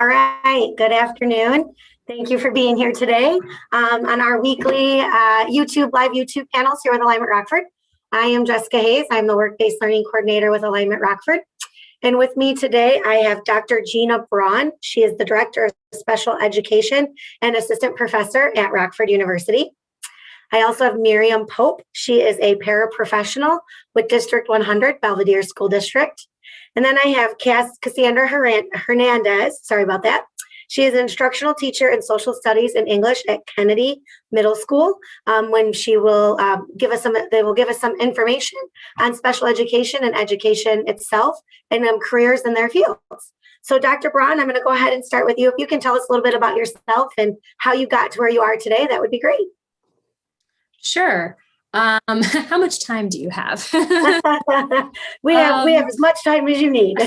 All right, good afternoon. Thank you for being here today on our weekly live YouTube panels here with Alignment Rockford. I am Jessica Hayes. I'm the Work-Based Learning Coordinator with Alignment Rockford. And with me today, I have Dr. Gina Braun. She is the Director of Special Education and Assistant Professor at Rockford University. I also have Miriam Pope. She is a paraprofessional with District 100, Belvidere School District. And then I have Cassandra Hernandez. Sorry about that. She is an instructional teacher in social studies and English at Kennedy Middle School. They will give us some information on special education and education itself and careers in their fields. So Dr. Braun, I'm going to go ahead and start with you. If you can tell us a little bit about yourself and how you got to where you are today, that would be great. Sure. How much time do you have? we have as much time as you need.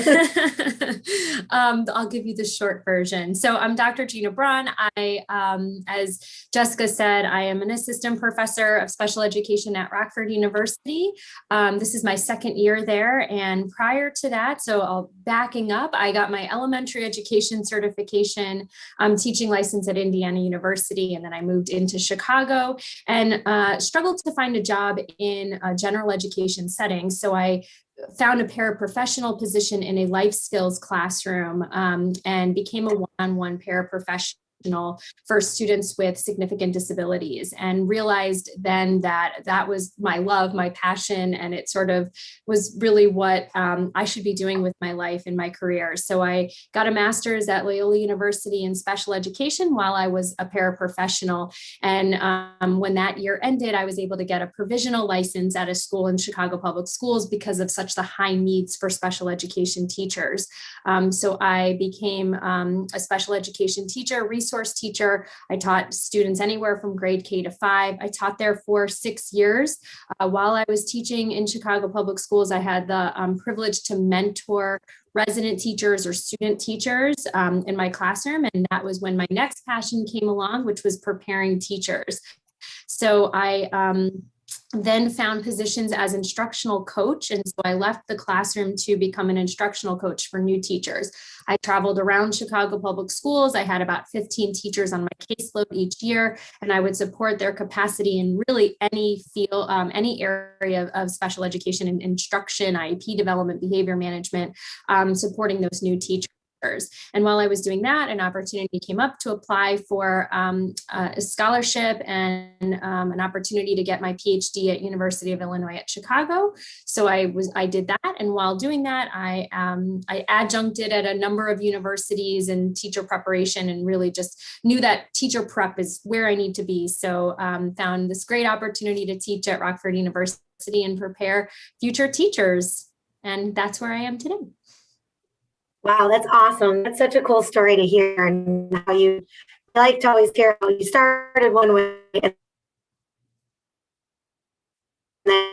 I'll give you the short version. So I'm Dr. Gina Braun. As Jessica said, I am an assistant professor of special education at Rockford University. This is my second year there. And prior to that, backing up, I got my elementary education certification teaching license at Indiana University. And then I moved into Chicago and struggled to find a job in a general education setting. So I found a paraprofessional position in a life skills classroom and became a one-on-one paraprofessional for students with significant disabilities, and realized then that was my love, my passion, and it sort of was really what I should be doing with my life and my career. So I got a master's at Loyola University in special education while I was a paraprofessional. And when that year ended, I was able to get a provisional license at a school in Chicago Public Schools because of such the high needs for special education teachers. So I became a special education teacher, resource teacher. I taught students anywhere from grade K to 5. I taught there for 6 years. While I was teaching in Chicago Public Schools, I had the privilege to mentor resident teachers or student teachers in my classroom. And that was when my next passion came along, which was preparing teachers. So I then found positions as instructional coach. And so I left the classroom to become an instructional coach for new teachers. I traveled around Chicago Public Schools. I had about 15 teachers on my caseload each year, and I would support their capacity in really any field, any area of special education and instruction, IEP development, behavior management, supporting those new teachers. And while I was doing that, an opportunity came up to apply for a scholarship and an opportunity to get my PhD at University of Illinois at Chicago. So I did that, and while doing that, I adjuncted at a number of universities in teacher preparation, and really just knew that teacher prep is where I need to be. So found this great opportunity to teach at Rockford University and prepare future teachers, and that's where I am today. Wow, that's awesome. That's such a cool story to hear, and how I like to always hear how you started one way and then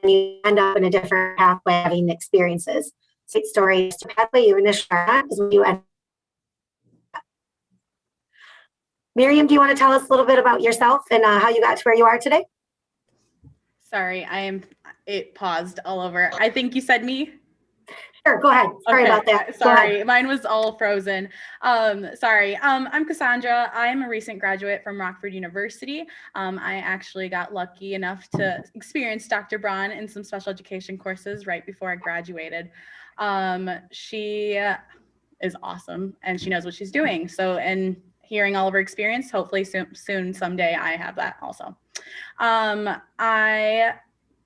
you end up in a different pathway, having experiences. Sweet story. The pathway you initially had is when you end up. Miriam, do you want to tell us a little bit about yourself and how you got to where you are today? Sorry, it paused all over. I think you said me. Sure, go ahead. Sorry about that. Sorry, mine was all frozen. Sorry. I'm Cassandra. I'm a recent graduate from Rockford University. I actually got lucky enough to experience Dr. Braun in some special education courses right before I graduated. She is awesome, and she knows what she's doing. So, and hearing all of her experience, hopefully soon someday I have that also. I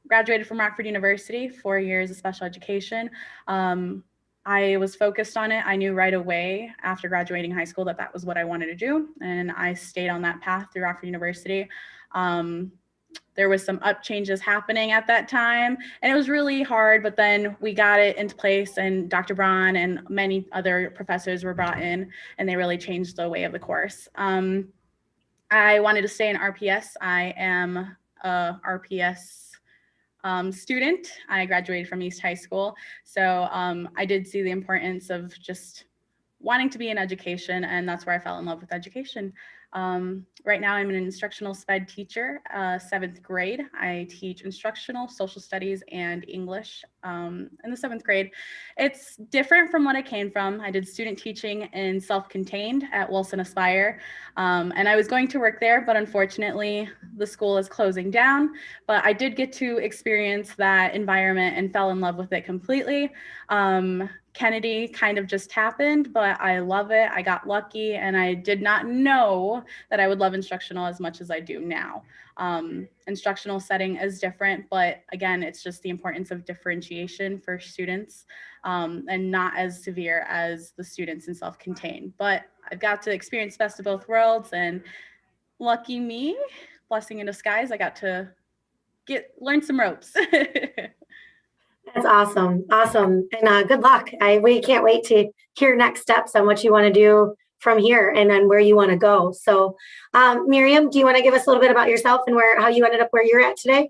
graduated from Rockford University, 4 years of special education. I was focused on it. I knew right away after graduating high school that was what I wanted to do. And I stayed on that path through Rockford University. There was some up changes happening at that time, and it was really hard, but then we got it into place, and Dr. Braun and many other professors were brought in, and they really changed the way of the course. I wanted to stay in RPS. I am a RPS student. I graduated from East High School. So I did see the importance of just wanting to be in education, and that's where I fell in love with education. Right now, I'm an instructional sped teacher, 7th grade. I teach instructional, social studies, and English in the 7th grade. It's different from what I came from. I did student teaching in Selfcontained at Wilson Aspire, and I was going to work there, but unfortunately, the school is closing down. But I did get to experience that environment and fell in love with it completely. Kennedy kind of just happened, but I love it. I got lucky, and I did not know that I would love instructional as much as I do now. Instructional setting is different, but again, it's just the importance of differentiation for students, and not as severe as the students in Self-Contained. But I've got to experience best of both worlds, and lucky me, blessing in disguise, I got to learn some ropes. That's awesome. Awesome. And good luck. We can't wait to hear next steps on what you want to do from here and then where you want to go. So Miriam, do you want to give us a little bit about yourself and how you ended up where you're at today?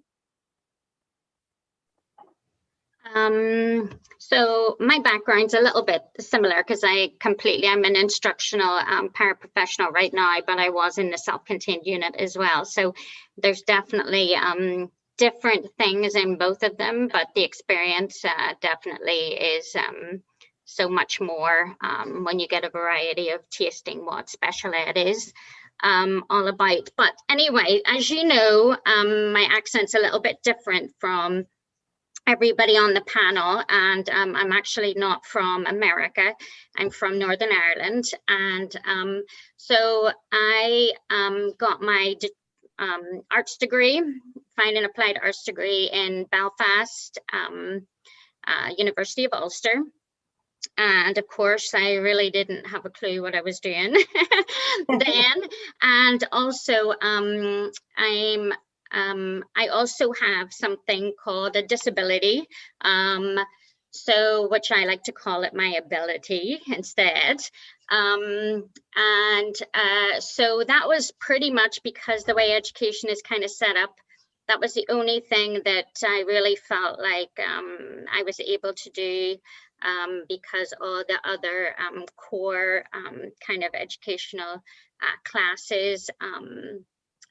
So my background's a little bit similar because I'm an instructional paraprofessional right now, but I was in the self-contained unit as well. So there's definitely different things in both of them, but the experience definitely is so much more when you get a variety of tasting what special ed is all about. But anyway, as you know, my accent's a little bit different from everybody on the panel, and I'm actually not from America. I'm from Northern Ireland, and so I got my arts degree, fine and applied arts degree in Belfast, University of Ulster. And of course, I really didn't have a clue what I was doing then. And also, I also have something called a disability, so which I like to call it my ability instead. So that was pretty much because the way education is kind of set up, that was the only thing that I really felt like I was able to do, because all the other core kind of educational classes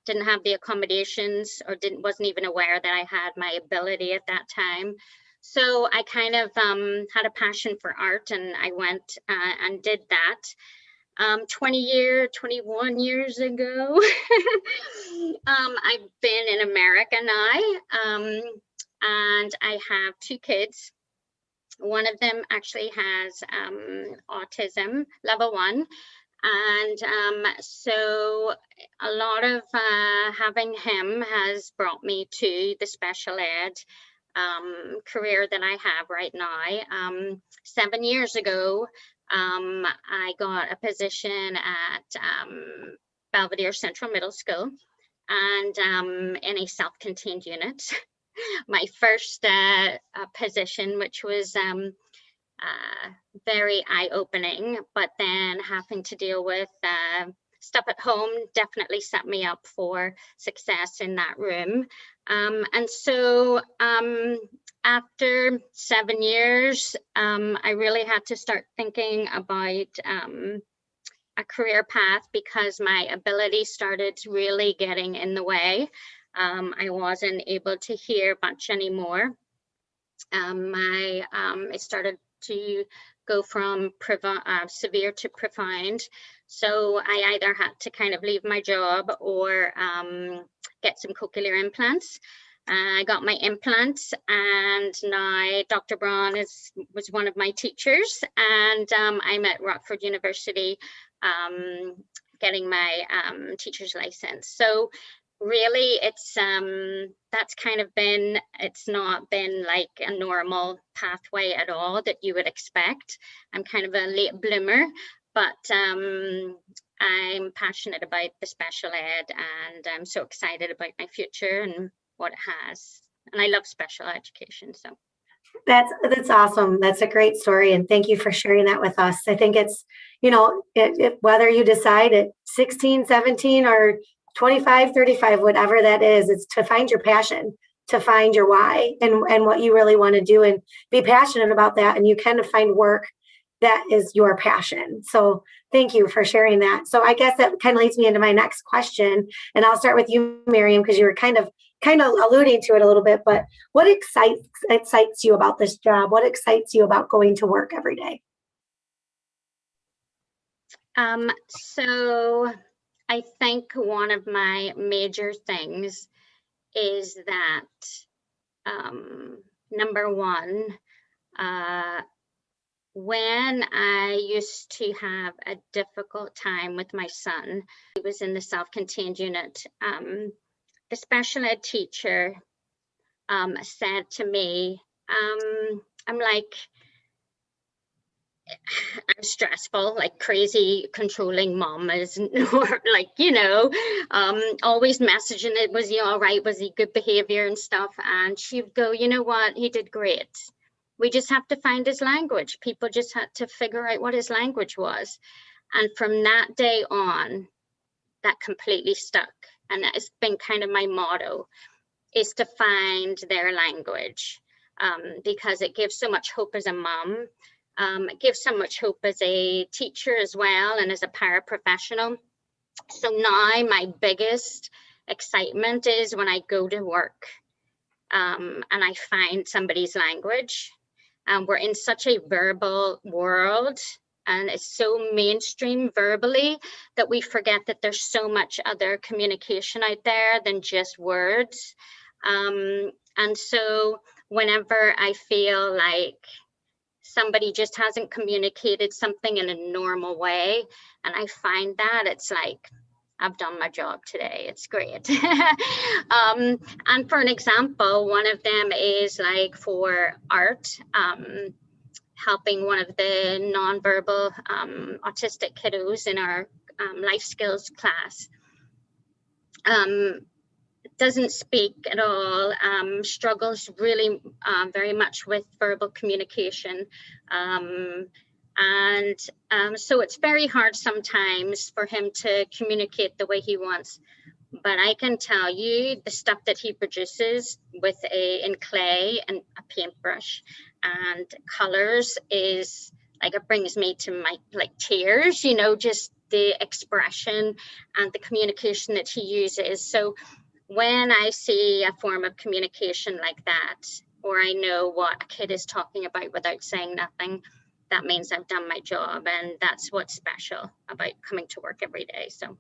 didn't have the accommodations, or wasn't even aware that I had my ability at that time. So I kind of had a passion for art, and I went and did that. 21 years ago, I've been in America now, and I have 2 kids. One of them actually has autism level 1. And so a lot of having him has brought me to the special ed career that I have right now. 7 years ago, I got a position at Belvidere Central Middle School, and in a self-contained unit. My first position, which was very eye-opening, but then having to deal with stuff at home definitely set me up for success in that room. And so after 7 years, I really had to start thinking about a career path, because my ability started really getting in the way. I wasn't able to hear much anymore. It started to go from severe to profound. So I either had to kind of leave my job or get some cochlear implants. I got my implants, and now Dr. Braun was one of my teachers, and I'm at Rockford University getting my teacher's license. So really, it's that's kind of been, it's not been like a normal pathway at all that you would expect. I'm kind of a late bloomer, but I'm passionate about the special ed, and I'm so excited about my future and what it has. And I love special education. So that's awesome. That's a great story, and thank you for sharing that with us. I think it's, you know, whether you decide at 16, 17, or 25, 35, whatever that is, it's to find your passion, to find your why, and what you really want to do, and be passionate about that. And you can find work that is your passion. So thank you for sharing that. So I guess that kind of leads me into my next question, and I'll start with you, Miriam, because you were kind of alluding to it a little bit, but what excites you about this job? What excites you about going to work every day? So I think one of my major things is that, number one, when I used to have a difficult time with my son, he was in the self-contained unit, the special ed teacher said to me, I'm stressful, like crazy controlling mom is like, always messaging it, was he all right, was he good behavior and stuff, and she'd go, you know what, he did great. We just have to find his language. People just had to figure out what his language was. And from that day on, that completely stuck. And that has been kind of my motto, is to find their language, because it gives so much hope as a mom. It gives so much hope as a teacher as well, and as a paraprofessional. So now my biggest excitement is when I go to work and I find somebody's language. We're in such a verbal world, and it's so mainstream verbally that we forget that there's so much other communication out there than just words. And so whenever I feel like somebody just hasn't communicated something in a normal way, and I find that, it's like, I've done my job today. It's great. And for an example, one of them is like for art, helping one of the nonverbal autistic kiddos in our life skills class. Doesn't speak at all, struggles really very much with verbal communication. So it's very hard sometimes for him to communicate the way he wants. But I can tell you, the stuff that he produces with in clay and a paintbrush and colors is like, it brings me to my tears, just the expression and the communication that he uses. So when I see a form of communication like that, or I know what a kid is talking about without saying nothing, that means I've done my job. And that's what's special about coming to work every day. So.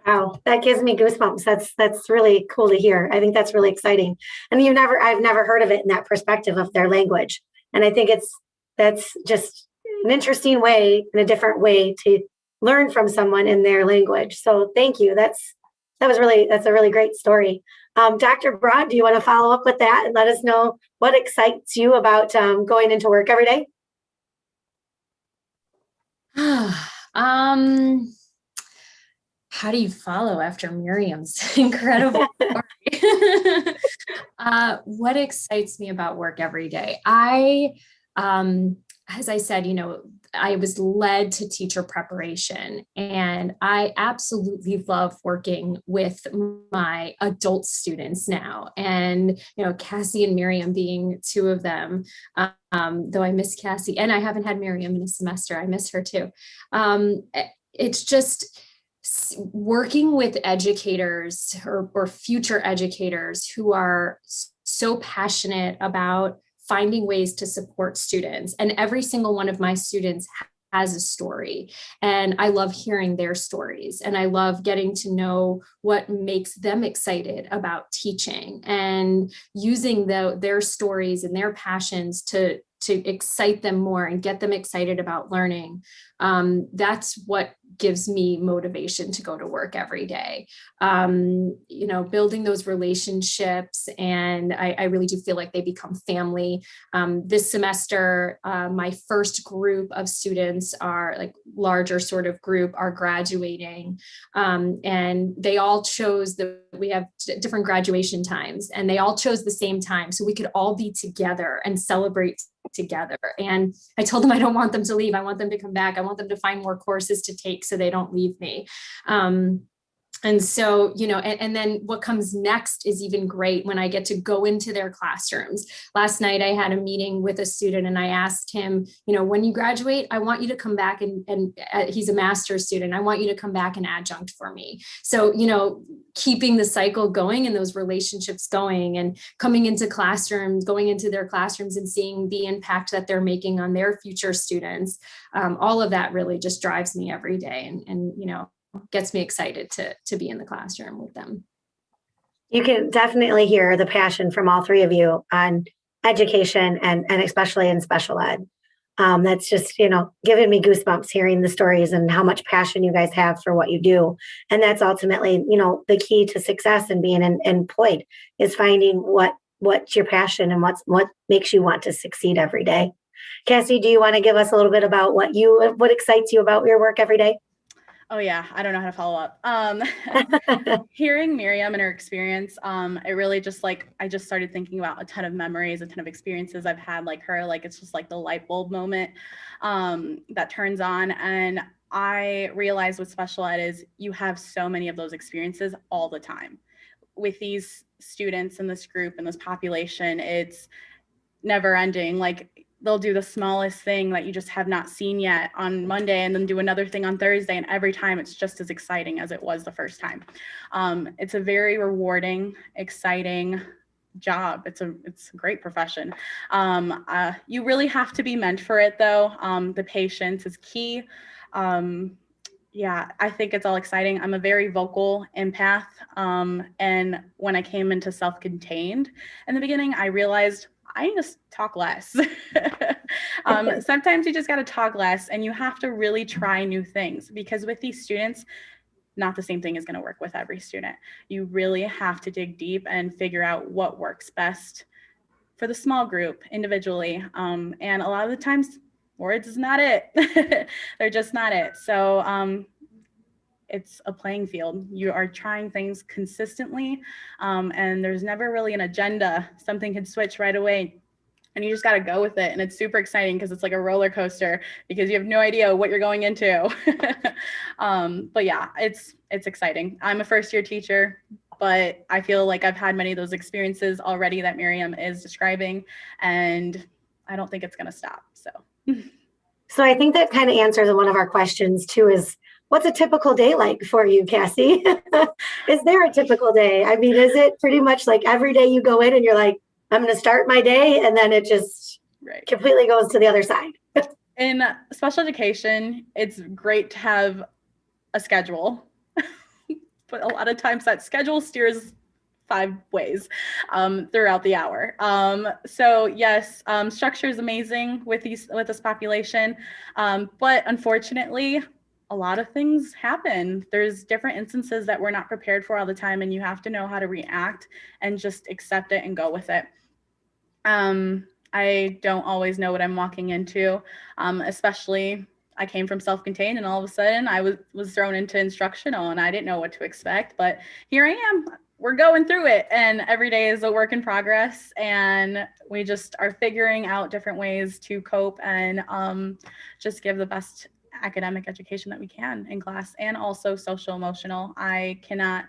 Wow, that gives me goosebumps. That's really cool to hear. I think that's really exciting. And I've never heard of it in that perspective of their language. And I think that's just an interesting way, and a different way to learn from someone in their language. So thank you. That's a really great story. Dr. Braun, do you want to follow up with that and let us know what excites you about going into work every day? How do you follow after Miriam's incredible story? What excites me about work every day? As I said, I was led to teacher preparation, and I absolutely love working with my adult students now. And, Cassie and Miriam being two of them, though I miss Cassie, and I haven't had Miriam in a semester. I miss her too. It's just working with educators or future educators who are so passionate about finding ways to support students. And every single one of my students has a story, and I love hearing their stories, and I love getting to know what makes them excited about teaching, and using their stories and their passions to excite them more and get them excited about learning. That's what gives me motivation to go to work every day. Building those relationships, and I really do feel like they become family. This semester, my first group of students are larger sort of group are graduating, and they all chose we have different graduation times, and they all chose the same time so we could all be together and celebrate together. And I told them I don't want them to leave. I want them to come back. I want them to find more courses to take so they don't leave me. And so, and then what comes next is even great when I get to go into their classrooms. Last night, I had a meeting with a student and I asked him, when you graduate, I want you to come back and he's a master's student. I want you to come back and adjunct for me. So, keeping the cycle going and those relationships going and coming into classrooms, going into their classrooms and seeing the impact that they're making on their future students. All of that really just drives me every day and gets me excited to be in the classroom with them. You can definitely hear the passion from all three of you on education and especially in special ed. That's just, giving me goosebumps hearing the stories and how much passion you guys have for what you do. And that's ultimately, the key to success and being employed is finding what's your passion and what makes you want to succeed every day. Cassie, do you want to give us a little bit about what excites you about your work every day? Oh yeah, I don't know how to follow up. Hearing Miriam and her experience, it really just I just started thinking about a ton of memories, a ton of experiences I've had like her. It's just like the light bulb moment that turns on. And I realized with special ed is you have so many of those experiences all the time. With these students in this group and this population, it's never ending. They'll do the smallest thing that you just have not seen yet on Monday and then do another thing on Thursday. And every time it's just as exciting as it was the first time. It's a very rewarding, exciting job. It's a great profession. You really have to be meant for it though. The patience is key. Yeah, I think it's all exciting. I'm a very vocal empath. And when I came into Selfcontained in the beginning, I realized I need to talk less. Sometimes you just got to talk less and you have to really try new things because with these students, not the same thing is going to work with every student. You really have to dig deep and figure out what works best for the small group individually. And a lot of the times words is not it. They're just not it. So it's a playing field. You are trying things consistently, and there's never really an agenda. Something can switch right away, and you just got to go with it. And it's super exciting because it's like a roller coaster because you have no idea what you're going into. But yeah, it's exciting. I'm a first-year teacher, but I feel like I've had many of those experiences already that Miriam is describing, and I don't think it's going to stop. So I think that kind of answers one of our questions too is, what's a typical day like for you, Cassie? Is there a typical day? I mean, is it pretty much like every day you go in and you're like, I'm going to start my day, and then it just completely goes to the other side? In special education, it's great to have a schedule, but a lot of times that schedule steers 5 ways throughout the hour. So yes, structure is amazing with this population, but unfortunately, a lot of things happen. There's different instances that we're not prepared for all the time, and you have to know how to react and just accept it and go with it. I don't always know what I'm walking into, especially I came from Selfcontained and all of a sudden I was thrown into Instructional and I didn't know what to expect, but here I am. We're going through it, and every day is a work in progress, and we just are figuring out different ways to cope and just give the best academic education that we can in class, and also social emotional. I cannot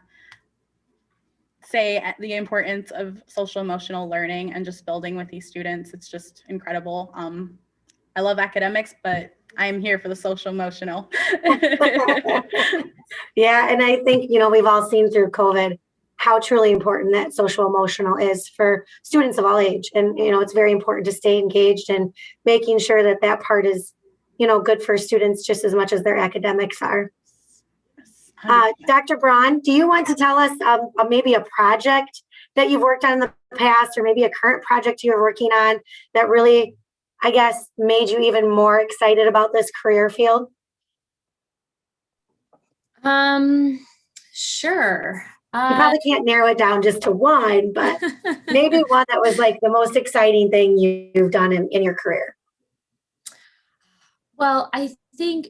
say the importance of social emotional learning and just building with these students. It's just incredible. I love academics, but I'm here for the social emotional. Yeah, and I think, we've all seen through COVID how truly important that social emotional is for students of all age. And, it's very important to stay engaged and making sure that part is, good for students just as much as their academics are. Dr. Braun, do you want to tell us maybe a project that you've worked on in the past, or maybe a current project you're working on that really, I guess, made you even more excited about this career field? Sure. You probably can't narrow it down just to one, but maybe one that was like the most exciting thing you've done in your career. Well, I think,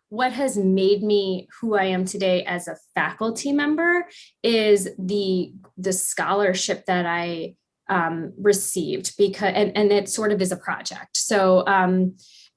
what has made me who I am today as a faculty member is the scholarship that I received, because and it sort of is a project. So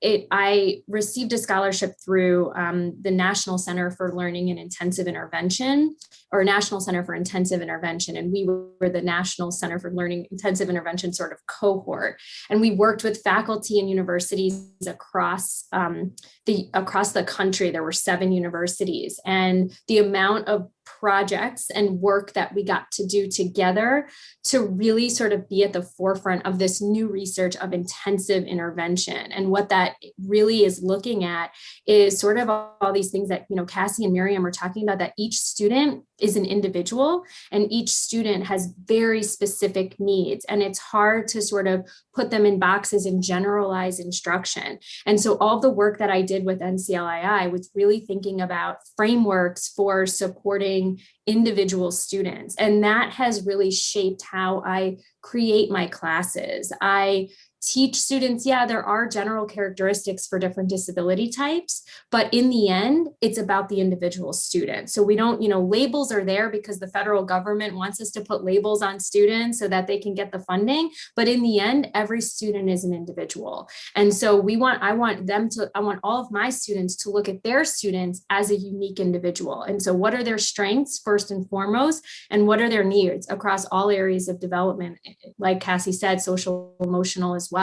I received a scholarship through the National Center for Learning and Intensive Intervention, or National Center for Intensive Intervention. And we were the National Center for Learning Intensive Intervention sort of cohort. And we worked with faculty and universities across the country. There were 7 universities, and the amount of projects and work that we got to do together to really sort of be at the forefront of this new research of intensive intervention. And what that really is looking at is sort of all these things that, Cassie and Miriam are talking about, that each student is an individual and each student has very specific needs. And it's hard to sort of put them in boxes and generalize instruction. And so all the work that I did with NCLII was really thinking about frameworks for supporting individual students. And that has really shaped how I create my classes. I teach students, there are general characteristics for different disability types, but in the end, it's about the individual student. So we don't, labels are there because the federal government wants us to put labels on students so that they can get the funding. But in the end, every student is an individual. And so I want all of my students to look at their students as a unique individual. And so what are their strengths first and foremost, and what are their needs across all areas of development, like Cassie said, social, emotional as well.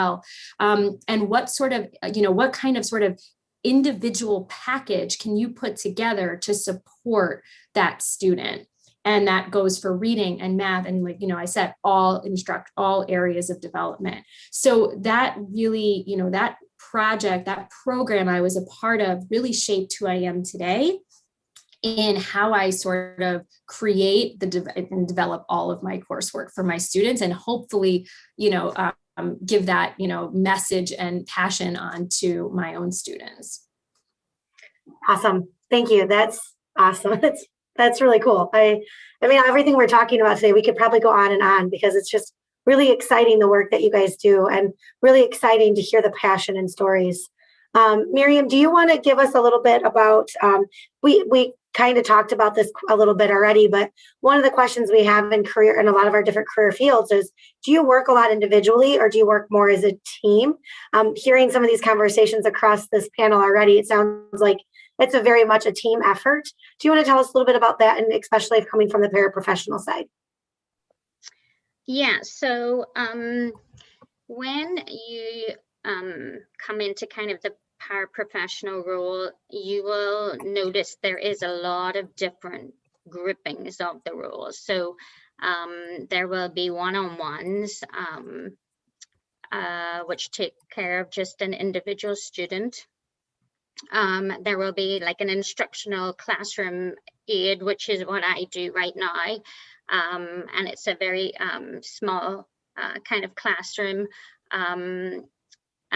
And what what kind of sort of individual package can you put together to support that student? And that goes for reading and math. And I said, all areas of development. So that really, that project, that program I was a part of really shaped who I am today in how I sort of create and develop all of my coursework for my students, and hopefully, give that, message and passion on to my own students. Awesome. Thank you. That's awesome. That's really cool. I mean, everything we're talking about today, we could probably go on and on, because it's just really exciting, the work that you guys do, and really exciting to hear the passion and stories. Miriam, do you want to give us a little bit about, we kind of talked about this a little bit already, but one of the questions we have in a lot of our different career fields is, do you work a lot individually, or do you work more as a team? Hearing some of these conversations across this panel already, it sounds like it's a very much a team effort. Do you want to tell us a little bit about that, and especially coming from the paraprofessional side? Yeah, so when you come into kind of the paraprofessional role, you will notice there is a lot of different groupings of the roles. So there will be one-on-ones, which take care of just an individual student. There will be like an instructional classroom aid, which is what I do right now. And it's a very small kind of classroom,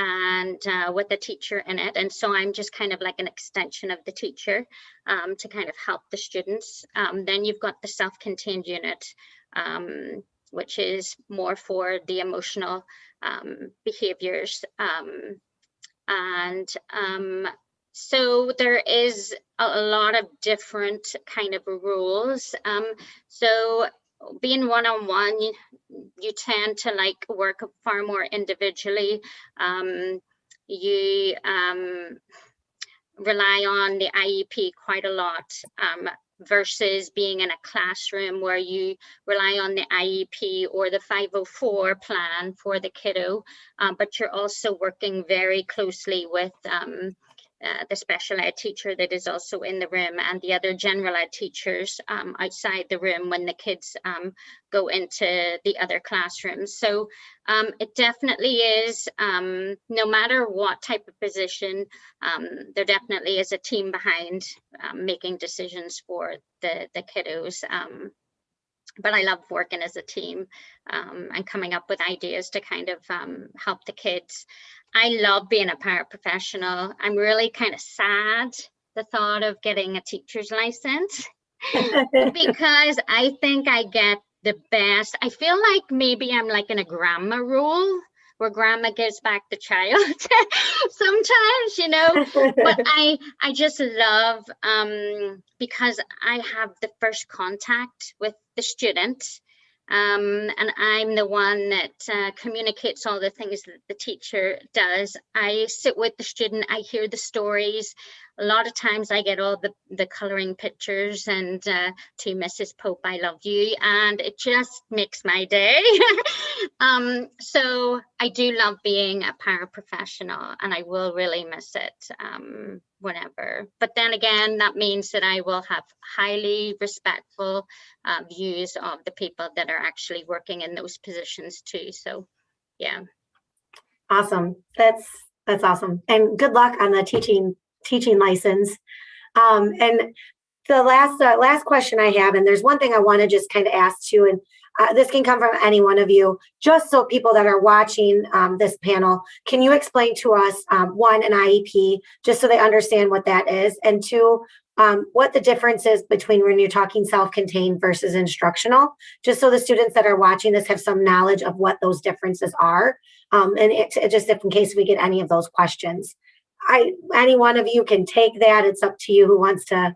and with a teacher in it. And so I'm just kind of like an extension of the teacher to kind of help the students. Then you've got the self-contained unit, which is more for the emotional behaviors. So there is a lot of different kind of roles. So being one-on-one, you tend to like work far more individually. You rely on the IEP quite a lot, versus being in a classroom where you rely on the IEP or the 504 plan for the kiddo, but you're also working very closely with the special ed teacher that is also in the room, and the other general ed teachers outside the room when the kids go into the other classrooms. So it definitely is, no matter what type of position, there definitely is a team behind making decisions for the kiddos. But I love working as a team and coming up with ideas to kind of help the kids. I love being a paraprofessional. I'm really kind of sad the thought of getting a teacher's license because I think I get the best. I feel like maybe I'm like in a grandma role where grandma gives back the child sometimes, but I just love, because I have the first contact with the student. And I'm the one that communicates all the things that the teacher does. I sit with the student, I hear the stories. A lot of times I get all the coloring pictures and to Mrs. Pope, I love you. And it just makes my day. So I do love being a paraprofessional, and I will really miss it whenever. But then again, that means that I will have highly respectful views of the people that are actually working in those positions too. So yeah. Awesome. That's awesome. And good luck on the teaching license. And the last question I have, and there's one thing I want to just kind of ask you, and this can come from any one of you, just so people that are watching this panel, can you explain to us, one, an IEP, just so they understand what that is, and two, what the difference is between when you're talking self-contained versus instructional, just so the students that are watching this have some knowledge of what those differences are, and it just if in case we get any of those questions. Any one of you can take that. It's up to you who wants to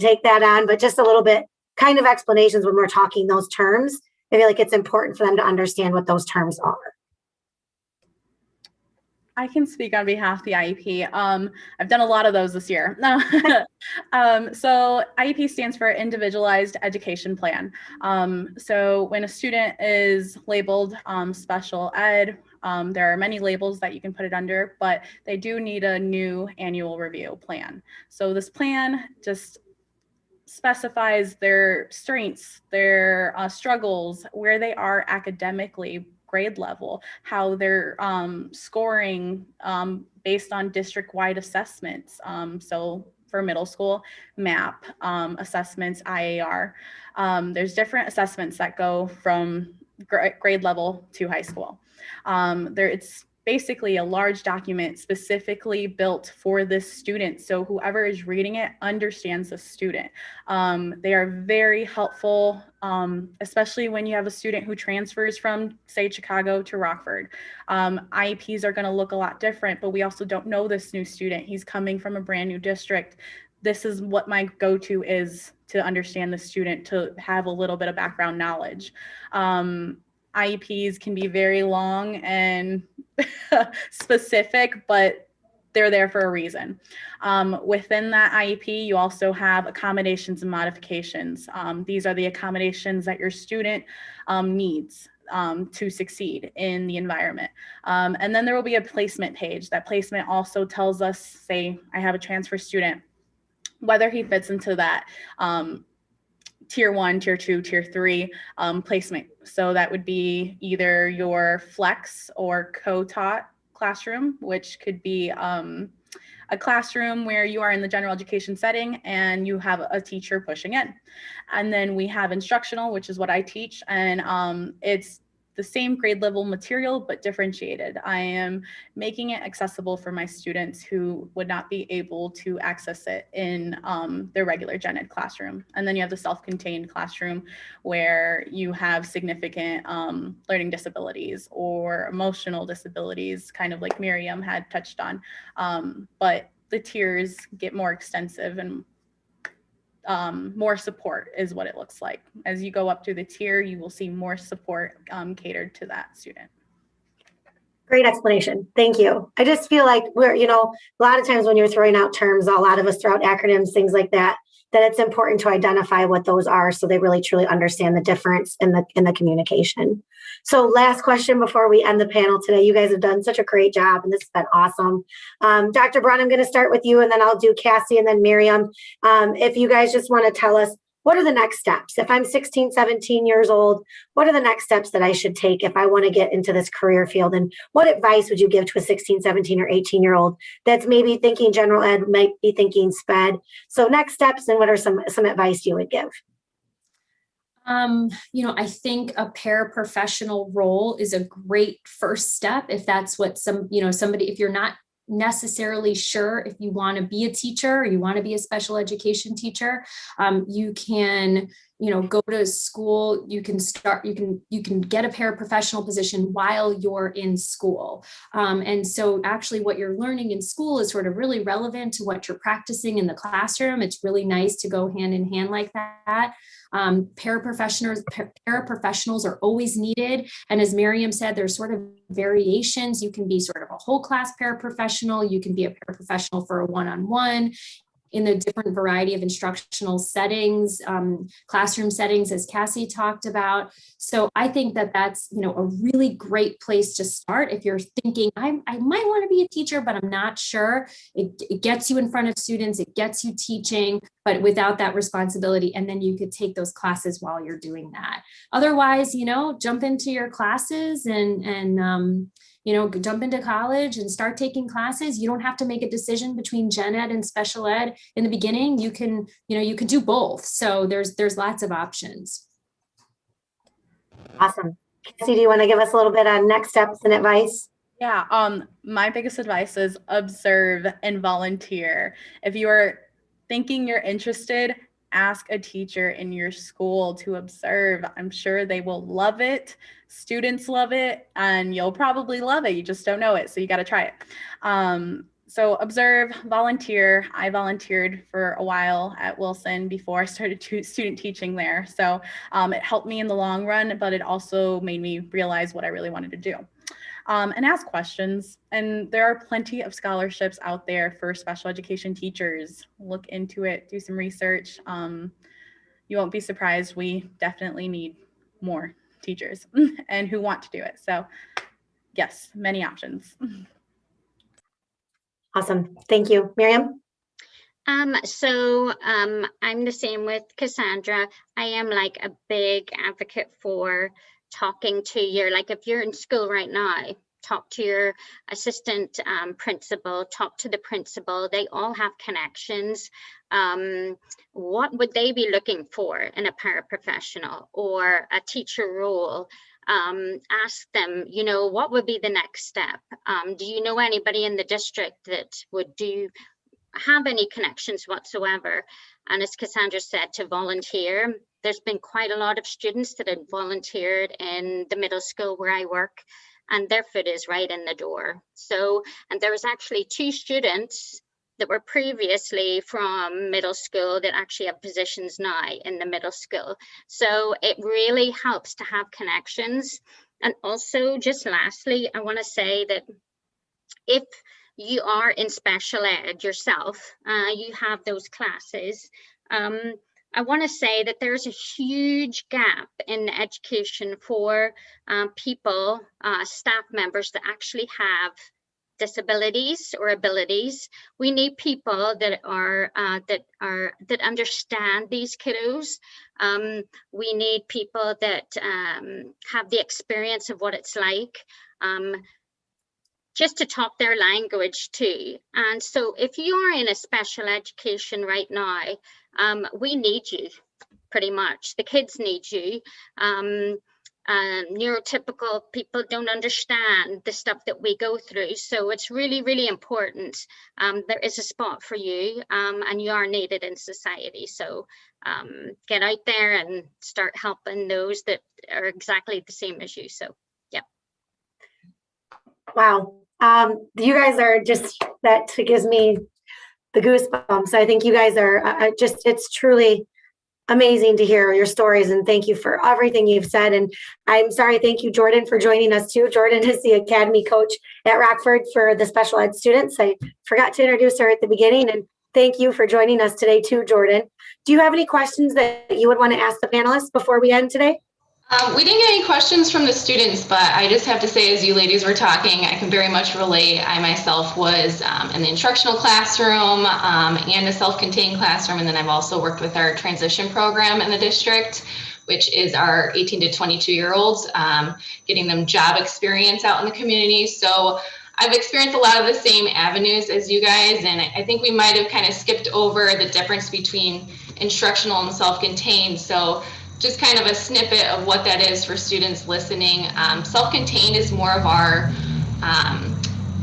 take that on, but just a little bit kind of explanations when we're talking those terms. I feel like it's important for them to understand what those terms are. I can speak on behalf of the IEP. I've done a lot of those this year. So IEP stands for Individualized Education Plan. So when a student is labeled special ed, there are many labels that you can put it under, but they do need a new annual review plan. So this plan just specifies their strengths, their struggles, where they are academically, grade level, how they're scoring based on district-wide assessments. So for middle school, MAP assessments, IAR. There's different assessments that go from grade level to high school. It's basically a large document specifically built for this student. So whoever is reading it understands the student. They are very helpful, especially when you have a student who transfers from, say, Chicago to Rockford. IEPs are going to look a lot different, but we also don't know this new student. He's coming from a brand new district. This is what my go-to is to understand the student, to have a little bit of background knowledge. IEPs can be very long and specific, but they're there for a reason. Within that IEP, you also have accommodations and modifications. These are the accommodations that your student needs to succeed in the environment. And then there will be a placement page. That placement also tells us, say, I have a transfer student, whether he fits into that tier 1, tier 2, tier 3 placement. So that would be either your flex or co-taught classroom, which could be a classroom where you are in the general education setting and you have a teacher pushing in. And then we have instructional, which is what I teach, and it's the same grade level material, but differentiated. I am making it accessible for my students who would not be able to access it in their regular gen ed classroom. And then you have the self-contained classroom where you have significant learning disabilities or emotional disabilities, kind of like Miriam had touched on. But the tiers get more extensive and more support is what it looks like. As you go up through the tier, you will see more support catered to that student. Great explanation. Thank you. I just feel like we're, a lot of times when you're throwing out terms, a lot of us throw out acronyms, things like that, that it's important to identify what those are so they really truly understand the difference in the communication. So last question before we end the panel today. You guys have done such a great job and this has been awesome. Dr. Braun, I'm going to start with you and then I'll do Cassie and then Miriam. If you guys just want to tell us, what are the next steps? If I'm 16, 17 years old, what are the next steps that I should take if I want to get into this career field? And what advice would you give to a 16, 17, or 18-year-old that's maybe thinking general ed, might be thinking SPED? So next steps, and what are some advice you would give? I think a paraprofessional role is a great first step if that's what somebody, if you're not necessarily sure if you want to be a teacher or you want to be a special education teacher, you can go to school, you can get a paraprofessional position while you're in school. And so actually what you're learning in school is sort of really relevant to what you're practicing in the classroom. It's really nice to go hand in hand like that. Paraprofessionals are always needed. And as Miriam said, there's sort of variations. You can be sort of a whole class paraprofessional. You can be a paraprofessional for a one-on-one in the different variety of instructional settings, classroom settings, as Cassie talked about. So I think that that's, a really great place to start. If you're thinking, I might want to be a teacher, but I'm not sure. It gets you in front of students, it gets you teaching, but without that responsibility. And then you could take those classes while you're doing that. Otherwise, jump into your classes and jump into college and start taking classes. You don't have to make a decision between gen ed and special ed in the beginning. You can do both. So there's lots of options. Awesome. Cassie, do you want to give us a little bit on next steps and advice? Yeah, my biggest advice is observe and volunteer. If you are thinking you're interested, ask a teacher in your school to observe. I'm sure they will love it. Students love it, and you'll probably love it. You just don't know it, so you got to try it. So observe, volunteer. I volunteered for a while at Wilson before I started student teaching there. So it helped me in the long run, but it also made me realize what I really wanted to do. And ask questions. And there are plenty of scholarships out there for special education teachers. Look into it, do some research. You won't be surprised. We definitely need more teachers and who want to do it. So yes, many options. Awesome. Thank you. Miriam? I'm the same with Cassandra. I am like a big advocate for talking to if you're in school right now, talk to your assistant principal, talk to the principal. They all have connections. What would they be looking for in a paraprofessional or a teacher role? Ask them, what would be the next step? Do you know anybody in the district that have any connections whatsoever? And as Cassandra said, to volunteer. There's been quite a lot of students that had volunteered in the middle school where I work, and their foot is right in the door. So, and there was actually 2 students that were previously from middle school that actually have positions now in the middle school. So it really helps to have connections. And also, just lastly, I want to say that if you are in special ed yourself, you have those classes, I want to say that there's a huge gap in education for people, staff members that actually have disabilities or abilities. We need people that understand these kiddos. We need people that have the experience of what it's like. Just to talk their language too. And so if you are in a special education right now, we need you pretty much. The kids need you. Neurotypical people don't understand the stuff that we go through. So it's really, really important. There is a spot for you and you are needed in society. So get out there and start helping those that are exactly the same as you. So, yeah. Wow. You guys are that gives me the goosebumps. I think you guys are it's truly amazing to hear your stories, and thank you for everything you've said. And I'm sorry, thank you, Jordan, for joining us too. Jordan is the academy coach at Rockford for the special ed students. I forgot to introduce her at the beginning, and thank you for joining us today too, Jordan. Do you have any questions that you would want to ask the panelists before we end today? We didn't get any questions from the students, but I just have to say, as you ladies were talking, I can very much relate. I myself was in the instructional classroom and a self-contained classroom, and then I've also worked with our transition program in the district, which is our 18 to 22-year-olds, getting them job experience out in the community. So I've experienced a lot of the same avenues as you guys, and I think we might have kind of skipped over the difference between instructional and self-contained. So just kind of a snippet of what that is for students listening. Self-contained is more of our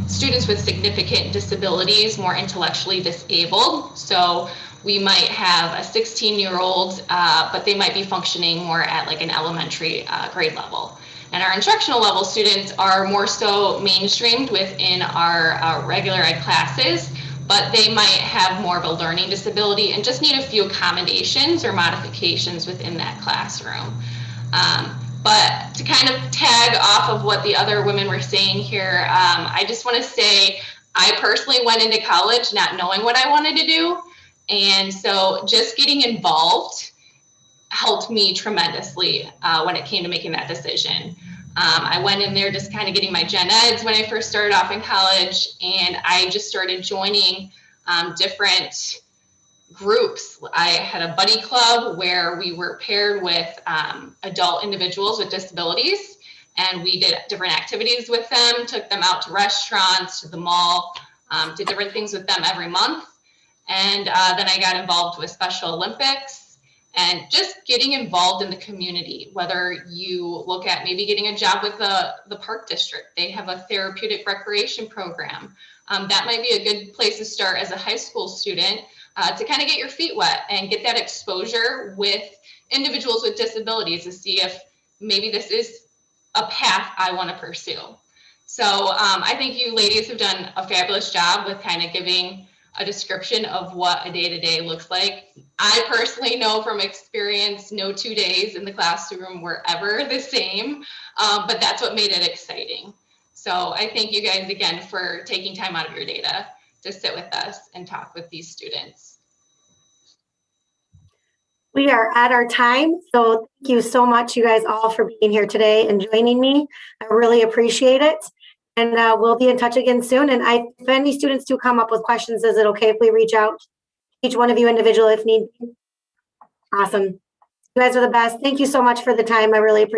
students with significant disabilities, more intellectually disabled. So we might have a 16-year-old, but they might be functioning more at like an elementary grade level. And our instructional level students are more so mainstreamed within our regular ed classes, but they might have more of a learning disability and just need a few accommodations or modifications within that classroom. But to kind of tag off of what the other women were saying here, I just want to say I personally went into college not knowing what I wanted to do. And so just getting involved helped me tremendously when it came to making that decision. I went in there just kind of getting my gen eds when I first started off in college, and I just started joining different groups. I had a buddy club where we were paired with adult individuals with disabilities, and we did different activities with them, took them out to restaurants, to the mall, did different things with them every month. And then I got involved with Special Olympics and just getting involved in the community, whether you look at maybe getting a job with the park district. They have a therapeutic recreation program. That might be a good place to start as a high school student to kind of get your feet wet and get that exposure with individuals with disabilities to see if maybe this is a path I want to pursue. So I think you ladies have done a fabulous job with kind of giving a description of what a day-to-day looks like. I personally know from experience, no 2 days in the classroom were ever the same, but that's what made it exciting. So I thank you guys again for taking time out of your day to sit with us and talk with these students. We are at our time, so thank you so much, you guys all, for being here today and joining me. I really appreciate it. And we'll be in touch again soon. And if any students do come up with questions, is it okay if we reach out to each one of you individually if need be? Awesome. You guys are the best. Thank you so much for the time. I really appreciate it.